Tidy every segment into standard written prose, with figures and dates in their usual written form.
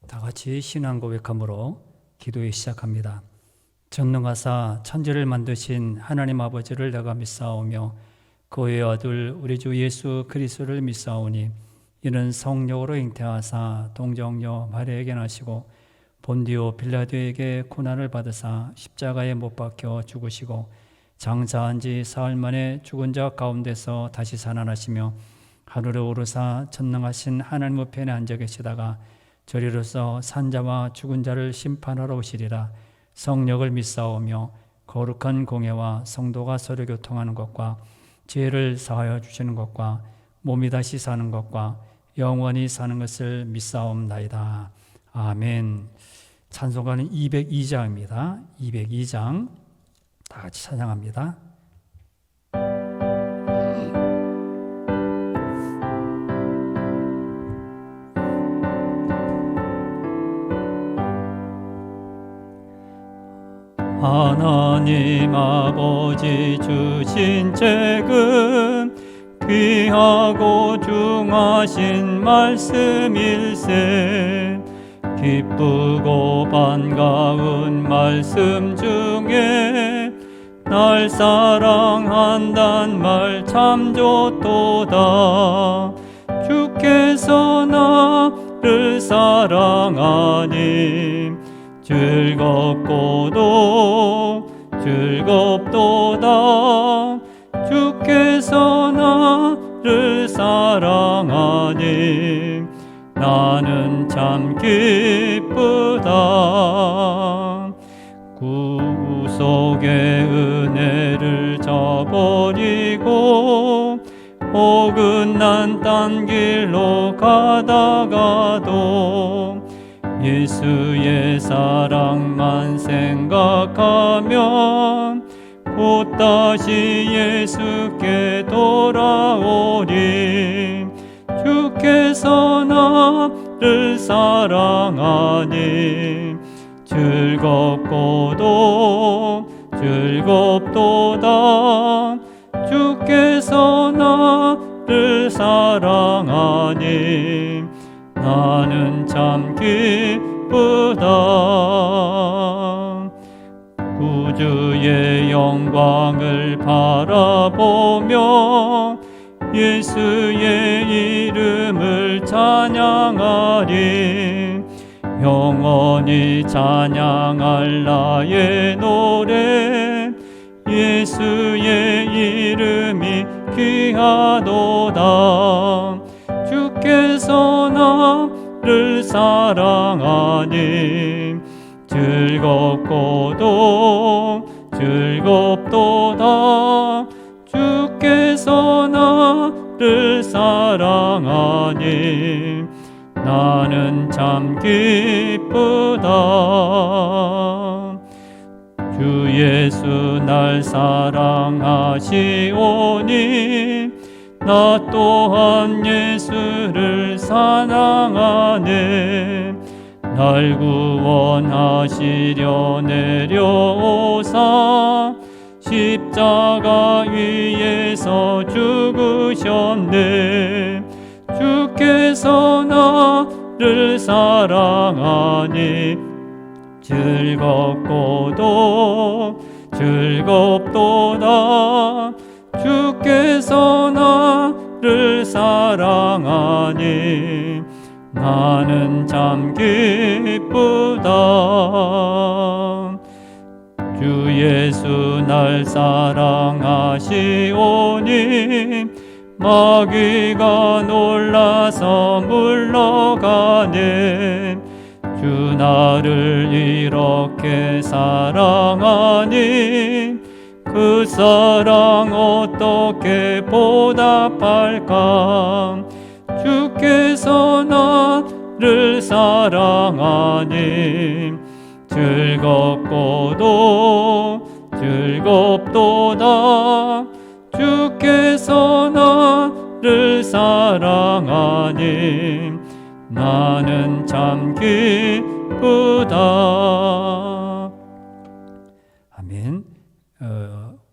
다 같이 신앙 고백함으로 기도에 시작합니다. 전능하사 천지를 만드신 하나님 아버지를 내가 믿사오며 그의 아들 우리 주 예수 그리스도를 믿사오니 이는 성령으로 잉태하사 동정녀 마리아에게 나시고 본디오 빌라도에게 고난을 받으사 십자가에 못 박혀 죽으시고 장사한 지 사흘 만에 죽은 자 가운데서 다시 살아나시며 하늘에 오르사 전능하신 하나님 우편에 앉아 계시다가 저리로서 산자와 죽은 자를 심판하러 오시리라. 성령을 믿사오며 거룩한 공예와 성도가 서로 교통하는 것과 죄를 사하여 주시는 것과 몸이 다시 사는 것과 영원히 사는 것을 믿사옵나이다. 아멘. 찬송가는 202장입니다. 202장 다 같이 찬양합니다. 하나님 아버지 주신 책은 귀하고 중하신 말씀일세. 기쁘고 반가운 말씀 중에 날 사랑한단 말 참 좋도다. 주께서 나를 사랑하니 즐겁고도 즐겁도다. 주께서 나를 사랑하니 나는 참 기쁘다. 구속의 은혜를 저버리고 어긋난 딴 길로 가다가도 예수의 사랑만 생각하면 곧 다시 예수께 돌아오리. 주께서 나를 사랑하니 즐겁고도 즐겁도다. 주께서 나를 사랑하니 나는 참 기쁘다. 구주의 영광을 바라보며 예수의 이름을 찬양하리. 영원히 찬양할 나의 노래 예수의 이름이 귀하도다. 주께서 나를 사랑하니 즐겁고도 즐겁도다. 주께서 나를 사랑하니 나는 참 기쁘다. 주 예수 날 사랑하시오니 나 또한 예수를 사랑하네. 날 구원하시려 내려오사 십자가 위에서 죽으셨네. 주께서 나를 사랑하니 즐겁고도 즐겁도다. 주께서 나를 사랑하니 나는 참 기쁘다. 주 예수 날 사랑하시오니 마귀가 놀라서 물러가네. 주 나를 이렇게 사랑하니 그 사랑 어떻게 보답할까. 주께서 나를 사랑하니 즐겁고도 즐겁도다. 주께서 나를 사랑하니 나는 참 기쁘다. 아멘.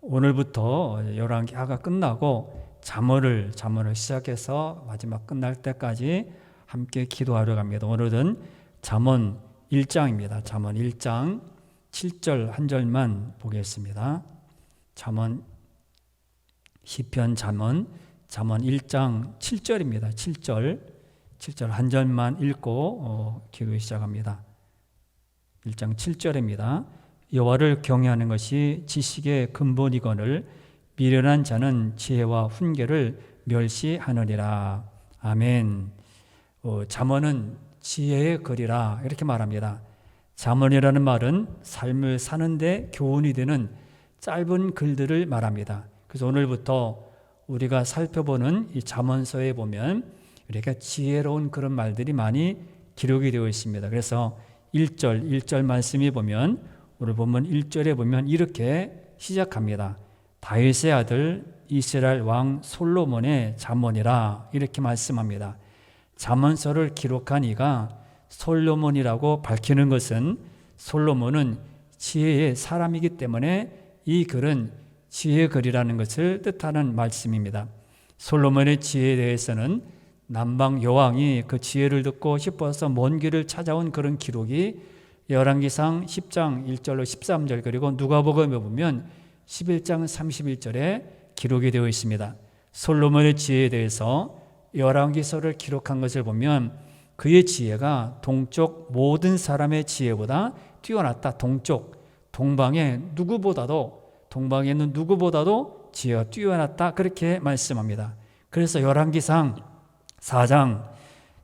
오늘부터 열왕기하가 끝나고 잠언을 시작해서 마지막 끝날 때까지 함께 기도하러 갑니다. 오늘은 잠언 1장입니다. 잠언 1장 7절 한 절만 보겠습니다. 잠언 시편 잠언 1장 7절입니다. 7절 한 절만 읽고 기도에 시작합니다. 1장 7절입니다. 여호와를 경외하는 것이 지식의 근본이거늘 미련한 자는 지혜와 훈계를 멸시하느니라. 아멘. 잠언은 지혜의 글이라 이렇게 말합니다. 잠언이라는 말은 삶을 사는데 교훈이 되는 짧은 글들을 말합니다. 그래서 오늘부터 우리가 살펴보는 이 잠언서에 보면 우리가 지혜로운 그런 말들이 많이 기록이 되어 있습니다. 그래서 1절 말씀이 보면 오늘 보면 1절에 보면 이렇게 시작합니다. 다윗의 아들 이스라엘 왕 솔로몬의 잠언이라 이렇게 말씀합니다. 잠언서를 기록한 이가 솔로몬이라고 밝히는 것은 솔로몬은 지혜의 사람이기 때문에 이 글은 지혜의 글이라는 것을 뜻하는 말씀입니다. 솔로몬의 지혜에 대해서는 남방 여왕이 그 지혜를 듣고 싶어서 먼 길을 찾아온 그런 기록이 열왕기상 10장 1절로 13절 그리고 누가복음에 보면 11장 31절에 기록이 되어 있습니다. 솔로몬의 지혜에 대해서 열왕기서를 기록한 것을 보면 그의 지혜가 동쪽 모든 사람의 지혜보다 뛰어났다. 동방에 있는 누구보다도 지혜가 뛰어났다. 그렇게 말씀합니다. 그래서 열왕기상 4장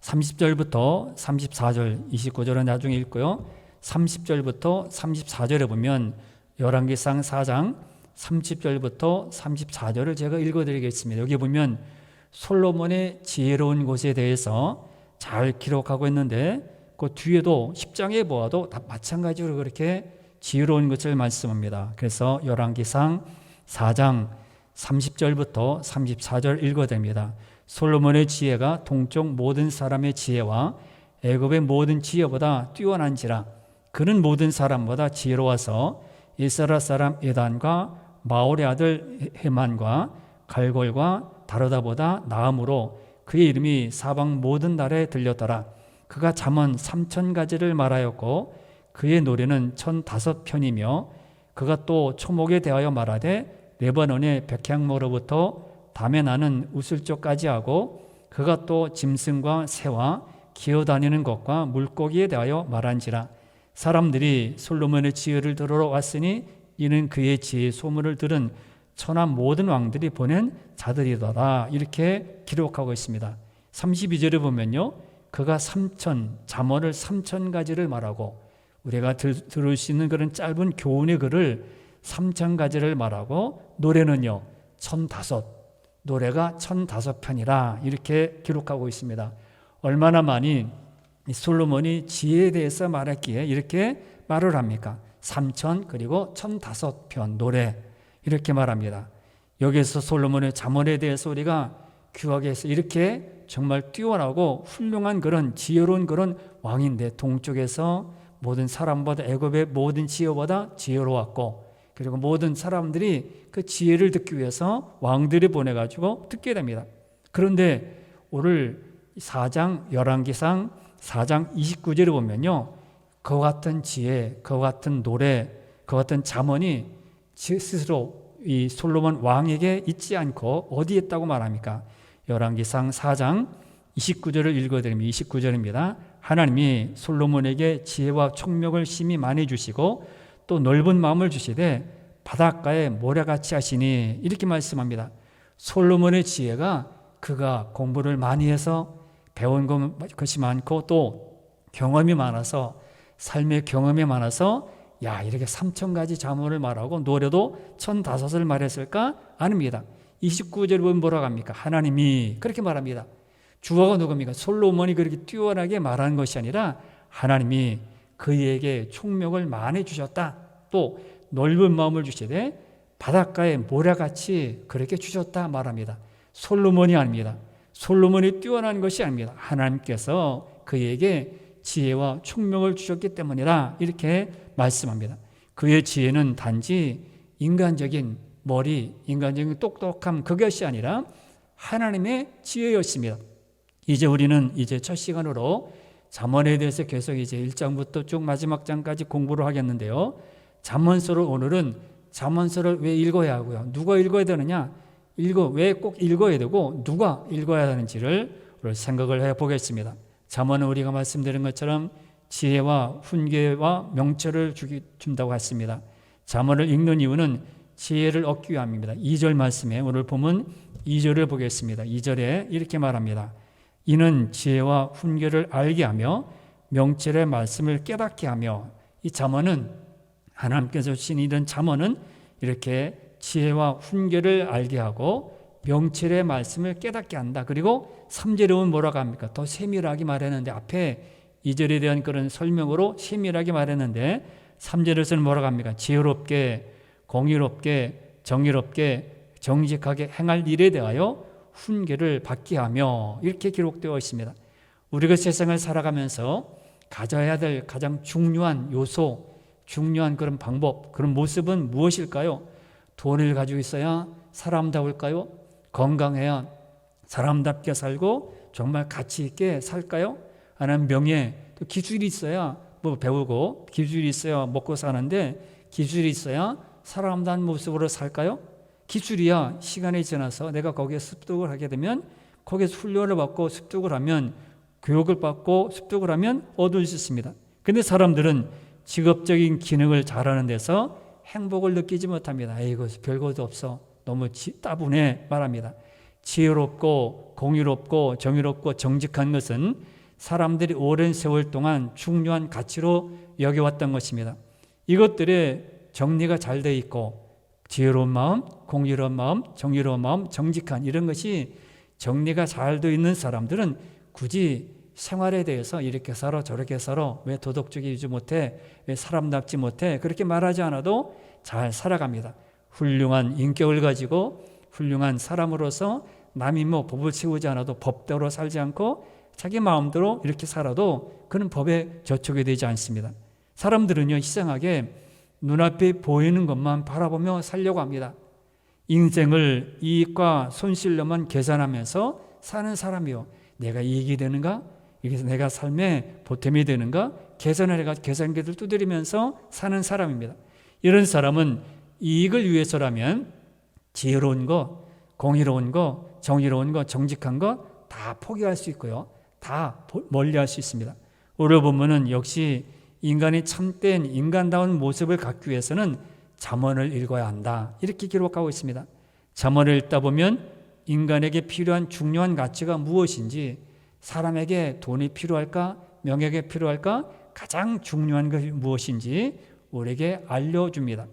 30절부터 34절 29절은 나중에 읽고요. 30절부터 34절에 보면 열왕기상 4장 30절부터 34절을 제가 읽어드리겠습니다. 여기 보면 솔로몬의 지혜로운 곳에 대해서 잘 기록하고 있는데 그 뒤에도 10장에 보아도 다 마찬가지로 그렇게 지혜로운 것을 말씀합니다. 그래서 열왕기상 4장 30절부터 34절 읽어드립니다. 솔로몬의 지혜가 동쪽 모든 사람의 지혜와 애굽의 모든 지혜보다 뛰어난지라 그는 모든 사람보다 지혜로워서 이스라엘 사람 에단과 마올의 아들 헤만과 갈골과 다르다보다 나음으로 그의 이름이 사방 모든 나라에 들렸더라. 그가 잠언 3,000가지를 말하였고 그의 노래는 1,005편이며 그가 또 초목에 대하여 말하되 레바논의 백향모로부터 담에 나는 우슬쪽까지 하고 그가 또 짐승과 새와 기어다니는 것과 물고기에 대하여 말한지라. 사람들이 솔로몬의 지혜를 들으러 왔으니 이는 그의 지혜의 소문을 들은 천하 모든 왕들이 보낸 자들이더라. 이렇게 기록하고 있습니다. 32절에 보면요, 그가 잠언을 3,000가지를 말하고 우리가 들을 수 있는 그런 짧은 교훈의 글을 3,000가지를 말하고 노래는요 1,005 노래가 1,005편이라 이렇게 기록하고 있습니다. 얼마나 많이 솔로몬이 지혜에 대해서 말했기에 이렇게 말을 합니까? 3,000 그리고 1,005편 노래 이렇게 말합니다. 여기에서 솔로몬의 잠언에 대해서 우리가 귀하게해서 이렇게 정말 뛰어나고 훌륭한 그런 지혜로운 그런 왕인데 동쪽에서 모든 사람보다 애굽의 모든 지혜보다 지혜로웠고 그리고 모든 사람들이 그 지혜를 듣기 위해서 왕들이 보내가지고 듣게 됩니다. 그런데 오늘 4장 열왕기상 4장 29절에 보면요, 그와 같은 지혜, 그와 같은 노래, 그와 같은 잠언이 스스로 이 솔로몬 왕에게 있지 않고 어디에 있다고 말합니까? 열왕기상 4장 29절을 읽어드리면 29절입니다. 하나님이 솔로몬에게 지혜와 총명을 심히 많이 주시고 또 넓은 마음을 주시되 바닷가에 모래같이 하시니 이렇게 말씀합니다. 솔로몬의 지혜가 그가 공부를 많이 해서 배운 것이 많고 또 경험이 많아서 삶의 경험이 많아서 이렇게 3,000가지 잠언을 말하고 노래도 1,005을 말했을까? 아닙니다. 29절에 보면 뭐라고 합니까? 하나님이 그렇게 말합니다. 주어가 누굽니까? 솔로몬이 그렇게 뛰어나게 말하는 것이 아니라 하나님이 그에게 총명을 많이 주셨다. 또 넓은 마음을 주시되 바닷가에 모래같이 그렇게 주셨다 말합니다. 솔로몬이 아닙니다. 솔로몬이 뛰어난 것이 아닙니다. 하나님께서 그에게 지혜와 총명을 주셨기 때문이라 이렇게 말씀합니다. 그의 지혜는 단지 인간적인 머리, 인간적인 똑똑함 그것이 아니라 하나님의 지혜였습니다. 이제 우리는 첫 시간으로 잠언에 대해서 계속 이제 1장부터 쭉 마지막 장까지 공부를 하겠는데요. 잠언서를 오늘은 잠언서를 왜 읽어야 하고요? 누가 읽어야 되느냐? 왜 꼭 읽어야 되고 누가 읽어야 하는지를 오늘 생각을 해보겠습니다. 잠언은 우리가 말씀드린 것처럼 지혜와 훈계와 명철을 준다고 했습니다. 잠언을 읽는 이유는 지혜를 얻기 위함입니다. 2절 말씀에 오늘 보면 2절을 보겠습니다. 2절에 이렇게 말합니다. 이는 지혜와 훈계를 알게 하며 명철의 말씀을 깨닫게 하며, 이 잠언은 하나님께서 주신 이런 잠언은 이렇게 지혜와 훈계를 알게 하고 명철의 말씀을 깨닫게 한다. 그리고 3절에 보면 뭐라고 합니까? 더 세밀하게 말했는데, 앞에 2절에 대한 그런 설명으로 세밀하게 말했는데 3절에서는 뭐라고 합니까? 지혜롭게, 공의롭게, 정의롭게, 정직하게 행할 일에 대하여 훈계를 받게 하며, 이렇게 기록되어 있습니다. 우리가 세상을 살아가면서 가져야 될 가장 중요한 요소, 중요한 그런 방법, 그런 모습은 무엇일까요? 돈을 가지고 있어야 사람다울까요? 건강해야 사람답게 살고 정말 가치 있게 살까요? 아니면 명예, 또 기술이 있어야 뭐 배우고, 기술이 있어야 먹고 사는데 기술이 있어야 사람다운 모습으로 살까요? 기술이야 시간이 지나서 내가 거기에 습득을 하게 되면, 거기에서 훈련을 받고 습득을 하면, 교육을 받고 습득을 하면 얻을 수 있습니다. 그런데 사람들은 직업적인 기능을 잘하는 데서 행복을 느끼지 못합니다. 이거 별것도 없어, 너무 따분해 말합니다. 지혜롭고 공의롭고 정의롭고 정직한 것은 사람들이 오랜 세월 동안 중요한 가치로 여겨왔던 것입니다. 이것들의 정리가 잘 돼 있고, 지혜로운 마음, 공의로운 마음, 정의로운 마음, 정직한, 이런 것이 정리가 잘 돼 있는 사람들은 굳이 생활에 대해서 이렇게 살아 저렇게 살아, 왜 도덕적이지 못해, 왜 사람답지 못해, 그렇게 말하지 않아도 잘 살아갑니다. 훌륭한 인격을 가지고 훌륭한 사람으로서 남이 뭐 법을 세우지 않아도 법대로 살지 않고 자기 마음대로 이렇게 살아도 그는 법에 저촉이 되지 않습니다. 사람들은요, 이상하게 눈앞에 보이는 것만 바라보며 살려고 합니다. 인생을 이익과 손실로만 계산하면서 사는 사람이요, 내가 이익이 되는가? 여기서 내가 삶에 보탬이 되는가? 계산을 해가지고 계산기를 두드리면서 사는 사람입니다. 이런 사람은 이익을 위해서라면 지혜로운 거, 공의로운 거, 정의로운 거, 정직한 거 다 포기할 수 있고요, 다 멀리할 수 있습니다. 오늘 보면은 역시 인간이 참된 인간다운 모습을 갖기 위해서는 잠언을 읽어야 한다, 이렇게 기록하고 있습니다. 잠언을 읽다 보면 인간에게 필요한 중요한 가치가 무엇인지, 사람에게 돈이 필요할까, 명예가 필요할까, 가장 중요한 것이 무엇인지 우리에게 알려줍니다.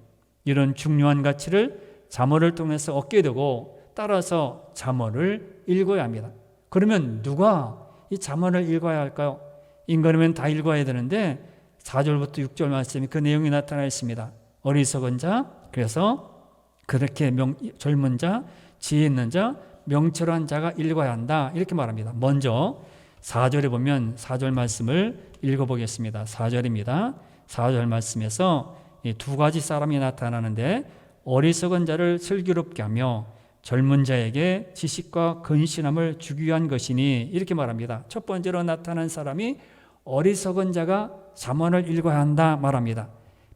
이런 중요한 가치를 잠언을 통해서 얻게 되고, 따라서 잠언을 읽어야 합니다. 그러면 누가 이 잠언을 읽어야 할까요? 인간이면 다 읽어야 되는데 4절부터 6절 말씀이 그 내용이 나타나 있습니다. 어리석은 자, 그래서 그렇게 젊은 자, 지혜 있는 자, 명철한 자가 읽어야 한다, 이렇게 말합니다. 먼저 4절에 보면 4절 말씀을 읽어보겠습니다. 4절입니다. 4절 말씀에서 이 두 가지 사람이 나타나는데, 어리석은 자를 슬기롭게 하며 젊은 자에게 지식과 근신함을 주기 위한 것이니, 이렇게 말합니다. 첫 번째로 나타난 사람이 어리석은 자가 잠언을 읽어야 한다 말합니다.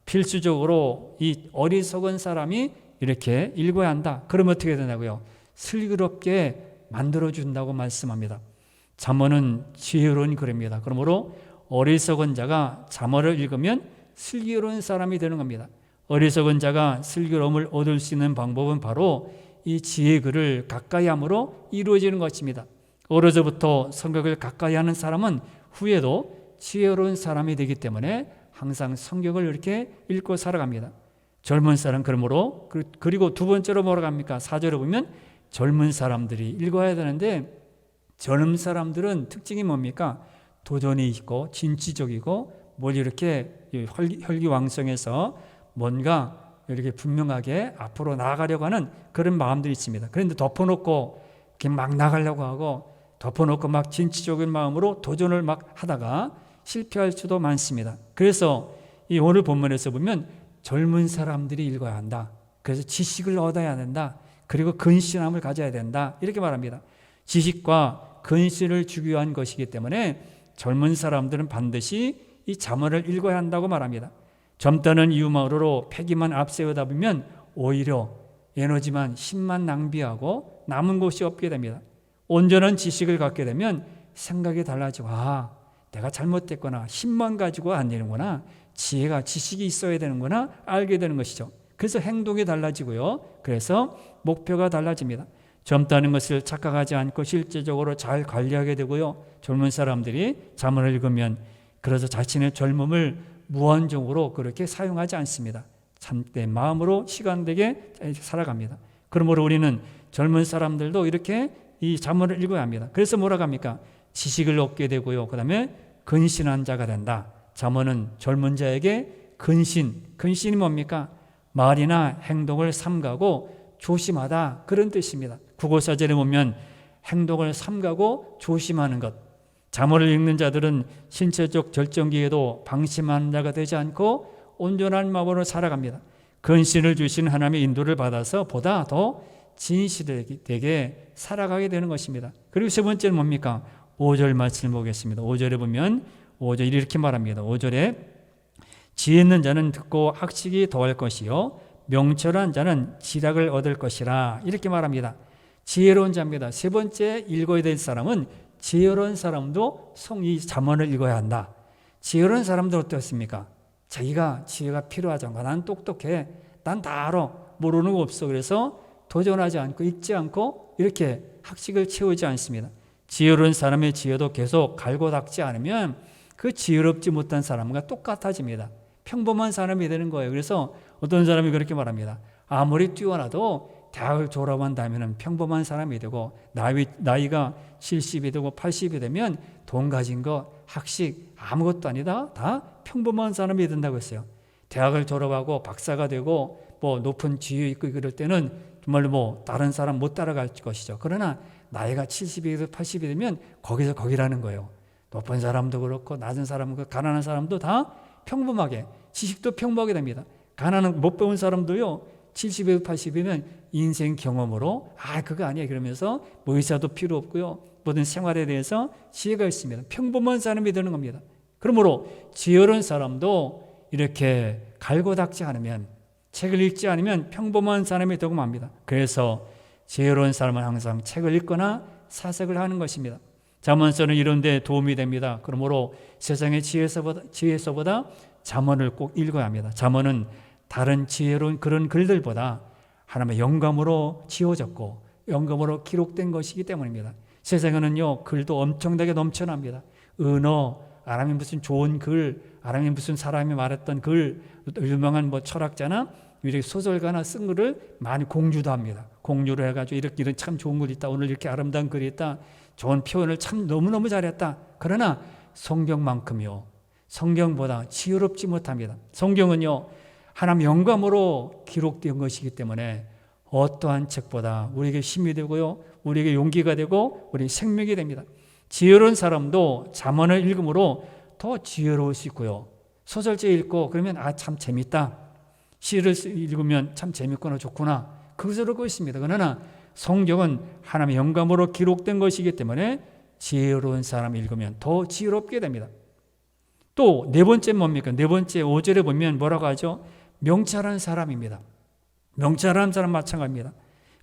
필수적으로 이 어리석은 사람이 이렇게 읽어야 한다. 그러면 어떻게 되냐고요? 슬기롭게 만들어준다고 말씀합니다. 잠언은 지혜로운 글입니다. 그러므로 어리석은 자가 잠언을 읽으면 슬기로운 사람이 되는 겁니다. 어리석은 자가 슬기로움을 얻을 수 있는 방법은 바로 이 지혜의 글을 가까이 함으로 이루어지는 것입니다. 어려서부터 성경을 가까이 하는 사람은 후에도 지혜로운 사람이 되기 때문에 항상 성경을 이렇게 읽고 살아갑니다. 젊은 사람, 그러므로, 그리고 두 번째로 뭐라고 합니까? 4절에 보면 젊은 사람들이 읽어야 되는데, 젊은 사람들은 특징이 뭡니까? 도전이 있고 진취적이고 뭘 이렇게 혈기왕성해서 뭔가 이렇게 분명하게 앞으로 나아가려고 하는 그런 마음들이 있습니다. 그런데 덮어놓고 이렇게 막 나가려고 하고, 덮어놓고 막 진취적인 마음으로 도전을 막 하다가 실패할 수도 많습니다. 그래서 이 오늘 본문에서 보면 젊은 사람들이 읽어야 한다. 그래서 지식을 얻어야 된다. 그리고 근신함을 가져야 된다, 이렇게 말합니다. 지식과 근신을 주기 위한 것이기 때문에 젊은 사람들은 반드시 이 잠언을 읽어야 한다고 말합니다. 젊다는 이유만으로 패기만 앞세우다 보면 오히려 에너지만 힘만 낭비하고 남은 곳이 없게 됩니다. 온전한 지식을 갖게 되면 생각이 달라지고 내가 잘못됐거나 힘만 가지고 안 되는구나, 지혜가 지식이 있어야 되는구나 알게 되는 것이죠. 그래서 행동이 달라지고요. 그래서 목표가 달라집니다. 젊다는 것을 착각하지 않고 실제적으로 잘 관리하게 되고요. 젊은 사람들이 잠언을 읽으면 그래서 자신의 젊음을 무한정으로 그렇게 사용하지 않습니다. 참된 마음으로 시간되게 살아갑니다. 그러므로 우리는 젊은 사람들도 이렇게 이 잠언을 읽어야 합니다. 그래서 뭐라고 합니까? 지식을 얻게 되고요. 그 다음에 근신한 자가 된다. 잠언은 젊은 자에게 근신이 뭡니까? 말이나 행동을 삼가고 조심하다, 그런 뜻입니다. 국어사전에 보면 행동을 삼가고 조심하는 것. 잠언을 읽는 자들은 신체적 절정기에도 방심하는 자가 되지 않고 온전한 마음으로 살아갑니다. 근신을 주신 하나님의 인도를 받아서 보다 더 진실되게 살아가게 되는 것입니다. 그리고 세 번째는 뭡니까? 5절 말씀을 보겠습니다. 5절에 보면 5절 이렇게 말합니다. 5절에 지혜 있는 자는 듣고 학식이 더할 것이요 명철한 자는 지략을 얻을 것이라, 이렇게 말합니다. 지혜로운 자입니다. 세 번째 읽어야 될 사람은 지혜로운 사람도 이 잠언을 읽어야 한다. 지혜로운 사람도 어떻습니까? 자기가 지혜가 필요하잖아. 난 똑똑해. 난 다 알아. 모르는 거 없어. 그래서 도전하지 않고 읽지 않고 이렇게 학식을 채우지 않습니다. 지혜로운 사람의 지혜도 계속 갈고 닦지 않으면 그 지혜롭지 못한 사람과 똑같아집니다. 평범한 사람이 되는 거예요. 그래서 어떤 사람이 그렇게 말합니다. 아무리 뛰어나도 대학을 졸업한다면 평범한 사람이 되고 나이가 70이 되고 80이 되면 돈 가진 거, 학식 아무것도 아니다. 다 평범한 사람이 된다고 했어요. 대학을 졸업하고 박사가 되고 뭐 높은 지위 있고 그럴 때는 정말로 뭐 다른 사람 못 따라갈 것이죠. 그러나 나이가 70이 80이 되면 거기서 거기라는 거예요. 높은 사람도 그렇고 낮은 사람도, 가난한 사람도 다 평범하게, 지식도 평범하게 됩니다. 가난한 못 배운 사람도요 70에서 80이면 인생 경험으로 그거 아니야 그러면서 뭐 의사도 필요 없고요, 모든 생활에 대해서 지혜가 있습니다. 평범한 사람이 되는 겁니다. 그러므로 지혜로운 사람도 이렇게 갈고 닦지 않으면, 책을 읽지 않으면 평범한 사람이 되고 맙니다. 그래서 지혜로운 사람은 항상 책을 읽거나 사색을 하는 것입니다. 잠언서는 이런 데 도움이 됩니다. 그러므로 세상의 지혜서보다 잠언을 꼭 읽어야 합니다. 잠언은 다른 지혜로운 그런 글들보다 하나님의 영감으로 지어졌고 영감으로 기록된 것이기 때문입니다. 세상에는요 글도 엄청나게 넘쳐납니다. 은어, 아람이 무슨 좋은 글, 아람이 무슨 사람이 말했던 글, 유명한 뭐 철학자나 이렇게 소설가나 쓴 글을 많이 공유도 합니다. 공유를 해가지고 이런 참 좋은 글이 있다, 오늘 이렇게 아름다운 글이 있다, 좋은 표현을 참 너무너무 잘했다. 그러나 성경만큼요 성경보다 지혜롭지 못합니다. 성경은요 하나님 영감으로 기록된 것이기 때문에 어떠한 책보다 우리에게 힘이 되고요, 우리에게 용기가 되고 우리 생명이 됩니다. 지혜로운 사람도 잠언을 읽음으로 더 지혜로울 수 있고요, 소설책 읽고 그러면 참 재밌다, 시를 읽으면 참 재밌구나, 좋구나, 그것으로 읽고 있습니다. 그러나 성경은 하나님의 영감으로 기록된 것이기 때문에 지혜로운 사람이 읽으면 더 지혜롭게 됩니다. 또 네 번째 뭡니까? 네 번째 5절에 보면 뭐라고 하죠? 명철한 사람입니다. 명철한 사람 마찬가지입니다.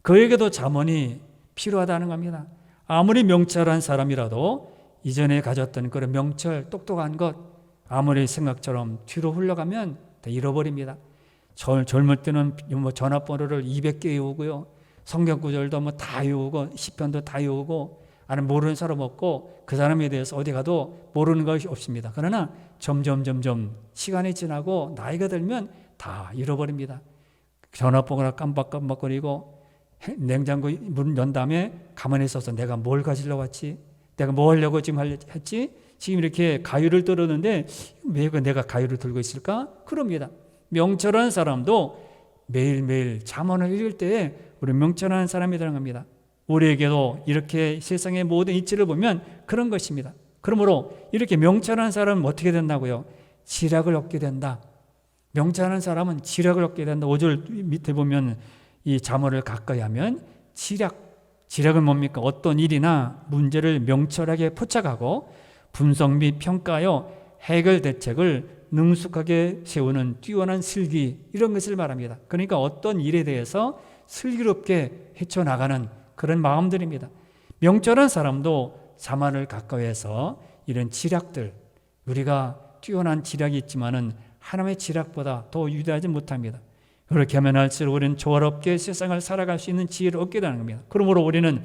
그에게도 잠언이 필요하다는 겁니다. 아무리 명철한 사람이라도 이전에 가졌던 그런 명철, 똑똑한 것 아무리 생각처럼 뒤로 흘러가면 다 잃어버립니다. 젊을 때는 뭐 전화번호를 200개 외우고요, 성경 구절도 뭐 다 외우고 시편도 다 외우고, 아는 모르는 사람 없고 그 사람에 대해서 어디 가도 모르는 것이 없습니다. 그러나 점점 시간이 지나고 나이가 들면 다 잃어버립니다. 전화번호가 깜빡깜빡거리고 냉장고 문 연 다음에 가만히 있어서 내가 뭘 가지려고 왔지? 내가 뭐 하려고 지금 했지? 지금 이렇게 가위를 들었는데 왜 내가 가위를 들고 있을까? 그럽니다. 명철한 사람도 매일매일 잠언을 읽을 때에 우리 명철한 사람이 되는 겁니다. 우리에게도 이렇게 세상의 모든 이치를 보면 그런 것입니다. 그러므로 이렇게 명철한 사람은 어떻게 된다고요? 지략을 얻게 된다. 명철한 사람은 지략을 얻게 된다. 5절 밑에 보면 이 잠언을 가까이 하면 지략은 뭡니까? 어떤 일이나 문제를 명철하게 포착하고 분석 및 평가하여 해결 대책을 능숙하게 세우는 뛰어난 슬기, 이런 것을 말합니다. 그러니까 어떤 일에 대해서 슬기롭게 헤쳐나가는 그런 마음들입니다. 명철한 사람도 자만을 가까이해서 이런 지략들, 우리가 뛰어난 지략이 있지만은 하나님의 지략보다 더 위대하지 못합니다. 그렇게 하면 할수록 우리는 조화롭게 세상을 살아갈 수 있는 지혜를 얻게 되는 겁니다. 그러므로 우리는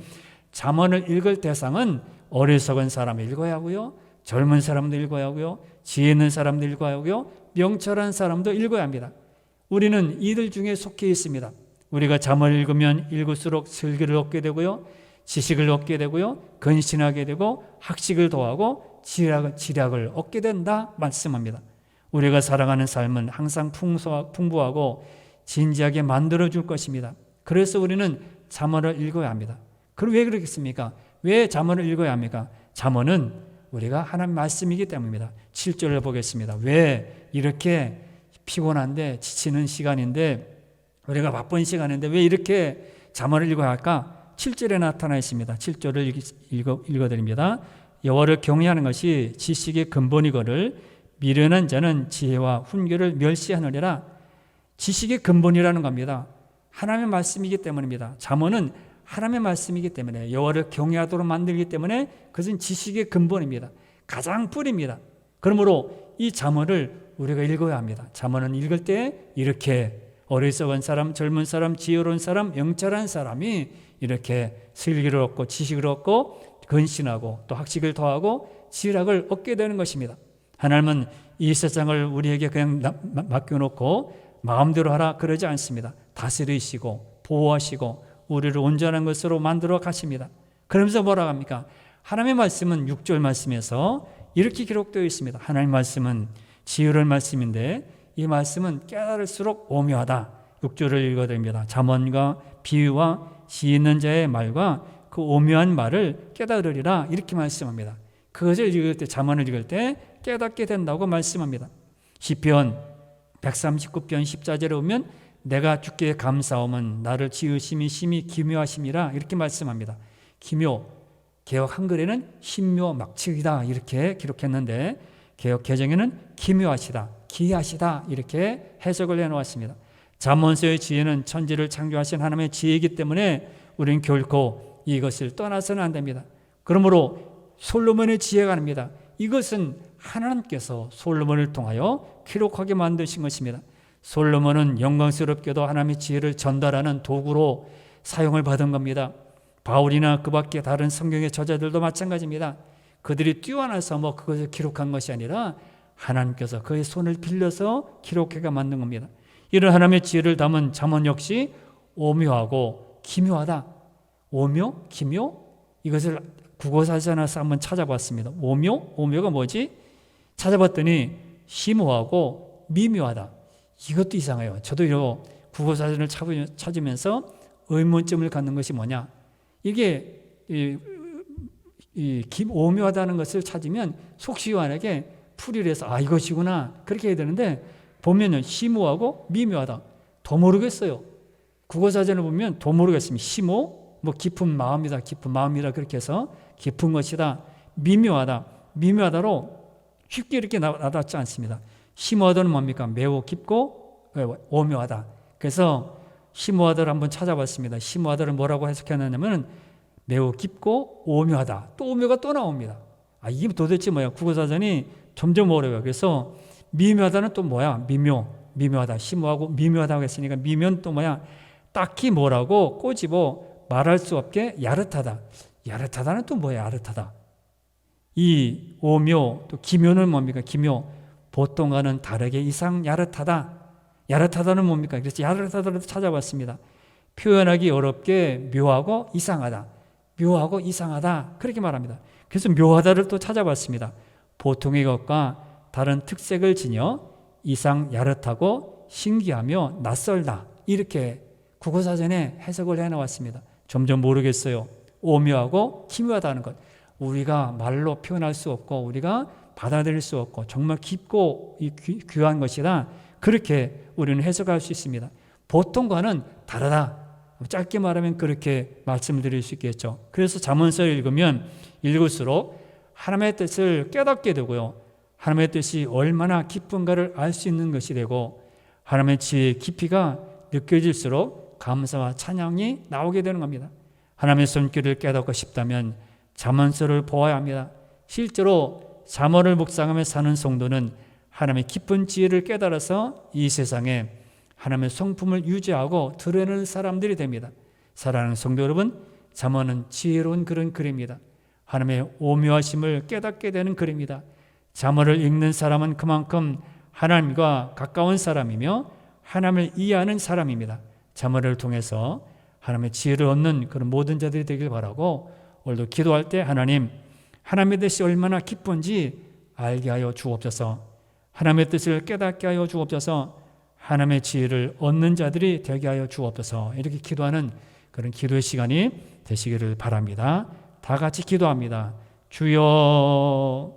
잠언을 읽을 대상은 어리석은 사람을 읽어야 하고요, 젊은 사람도 읽어야 하고요, 지혜 있는 사람도 읽어야 하고요, 명철한 사람도 읽어야 합니다. 우리는 이들 중에 속해 있습니다. 우리가 잠언을 읽으면 읽을수록 슬기를 얻게 되고요, 지식을 얻게 되고요, 근신하게 되고 학식을 더하고 지략을 얻게 된다 말씀합니다. 우리가 살아가는 삶은 항상 풍부하고 진지하게 만들어줄 것입니다. 그래서 우리는 잠언을 읽어야 합니다. 그럼 왜 그렇겠습니까? 왜 잠언을 읽어야 합니까? 잠언은 우리가 하나님 말씀이기 때문입니다. 7절을 보겠습니다. 왜 이렇게 피곤한데 지치는 시간인데, 우리가 바쁜 시간인데 왜 이렇게 잠언을 읽어야 할까? 7절에 나타나 있습니다. 7절을 읽어드립니다. 여호와를 경외하는 것이 지식의 근본이거늘 미련한 자는 지혜와 훈계를 멸시하느니라. 지식의 근본이라는 겁니다. 하나님의 말씀이기 때문입니다. 잠언은 하나님의 말씀이기 때문에, 여호와를 경외하도록 만들기 때문에 그것은 지식의 근본입니다. 가장 뿌리입니다. 그러므로 이 잠언을 우리가 읽어야 합니다. 잠언은 읽을 때 이렇게 어리석은 사람, 젊은 사람, 지혜로운 사람, 명철한 사람이 이렇게 슬기를 얻고 지식을 얻고 근신하고 또 학식을 더하고 지략을 얻게 되는 것입니다. 하나님은 이 세상을 우리에게 그냥 맡겨놓고 마음대로 하라 그러지 않습니다. 다스리시고 보호하시고 우리를 온전한 것으로 만들어 가십니다. 그러면서 뭐라고 합니까? 하나님의 말씀은 6절 말씀에서 이렇게 기록되어 있습니다. 하나님의 말씀은 지혜로운 말씀인데 이 말씀은 깨달을수록 오묘하다. 6절을 읽어드립니다. 잠언과 비유와 지혜 있는 자의 말과 그 오묘한 말을 깨달으리라, 이렇게 말씀합니다. 그것을 읽을 때, 잠언을 읽을 때 깨닫게 된다고 말씀합니다. 시편 139편 14절에 보면 내가 주께 감사함은 나를 지으심이 심히 기묘하심이라, 이렇게 말씀합니다. 기묘, 개역 한글에는 신묘막측이다 이렇게 기록했는데 개역 개정에는 기묘하시다, 기이하시다 이렇게 해석을 해놓았습니다. 잠언서의 지혜는 천지를 창조하신 하나님의 지혜이기 때문에 우리는 결코 이것을 떠나서는 안 됩니다. 그러므로 솔로몬의 지혜가 아닙니다. 이것은 하나님께서 솔로몬을 통하여 기록하게 만드신 것입니다. 솔로몬은 영광스럽게도 하나님의 지혜를 전달하는 도구로 사용을 받은 겁니다. 바울이나 그 밖에 다른 성경의 저자들도 마찬가지입니다. 그들이 뛰어나서 그것을 기록한 것이 아니라 하나님께서 그의 손을 빌려서 기록해가 만든 겁니다. 이런 하나님의 지혜를 담은 잠언 역시 오묘하고 기묘하다. 오묘? 기묘? 이것을 국어사전에서 한번 찾아봤습니다. 오묘? 오묘가 뭐지? 찾아봤더니 심오하고 미묘하다. 이것도 이상해요. 저도 이거 국어사전을 찾으면서 의문점을 갖는 것이 뭐냐? 이게 오묘하다는 것을 찾으면 속시원하게 풀이를 해서 이것이구나 그렇게 해야 되는데, 보면은 심오하고 미묘하다. 더 모르겠어요. 국어사전을 보면 더 모르겠습니다. 심오, 깊은 마음이다, 깊은 마음이다 그렇게 해서 깊은 것이다. 미묘하다, 미묘하다로 쉽게 이렇게 나닿지 않습니다. 심오하다는 뭡니까? 매우 깊고 오묘하다. 그래서 심오하다를 한번 찾아봤습니다. 심오하다를 뭐라고 해석했냐면 매우 깊고 오묘하다. 또 오묘가 또 나옵니다. 이게 도대체 뭐야? 국어사전이 점점 어려워요. 그래서 미묘하다는 또 뭐야? 미묘하다. 심오하고 미묘하다고 했으니까 미묘는 또 뭐야? 딱히 뭐라고 꼬집어 말할 수 없게 야릇하다. 야릇하다는 또 뭐야? 야릇하다. 이 오묘, 또 기묘는 뭡니까? 기묘. 보통과는 다르게 이상 야릇하다. 야릇하다는 뭡니까? 그래서 야릇하다를 찾아봤습니다. 표현하기 어렵게 묘하고 이상하다. 묘하고 이상하다. 그렇게 말합니다. 그래서 묘하다를 또 찾아봤습니다. 보통의 것과 다른 특색을 지녀 이상 야릇하고 신기하며 낯설다. 이렇게 국어사전에 해석을 해놓았습니다. 점점 모르겠어요. 오묘하고 기묘하다는 것. 우리가 말로 표현할 수 없고 우리가 받아들일 수 없고 정말 깊고 귀한 것이다. 그렇게 우리는 해석할 수 있습니다. 보통과는 다르다. 짧게 말하면 그렇게 말씀드릴 수 있겠죠. 그래서 잠언서를 읽으면 읽을수록 하나님의 뜻을 깨닫게 되고요. 하나님의 뜻이 얼마나 기쁜가를 알 수 있는 것이 되고 하나님의 지혜의 깊이가 느껴질수록 감사와 찬양이 나오게 되는 겁니다. 하나님의 손길을 깨닫고 싶다면 잠언서를 보아야 합니다. 실제로 잠언을 묵상하며 사는 성도는 하나님의 깊은 지혜를 깨달아서 이 세상에 하나님의 성품을 유지하고 드러내는 사람들이 됩니다. 사랑하는 성도 여러분, 잠언은 지혜로운 그런 글입니다. 하나님의 오묘하심을 깨닫게 되는 글입니다. 잠언을 읽는 사람은 그만큼 하나님과 가까운 사람이며 하나님을 이해하는 사람입니다. 잠언을 통해서 하나님의 지혜를 얻는 그런 모든 자들이 되길 바라고 오늘도 기도할 때 하나님의 뜻이 얼마나 기쁜지 알게 하여 주옵소서. 하나님의 뜻을 깨닫게 하여 주옵소서. 하나님의 지혜를 얻는 자들이 되게 하여 주옵소서. 이렇게 기도하는 그런 기도의 시간이 되시기를 바랍니다. 다 같이 기도합니다. 주여,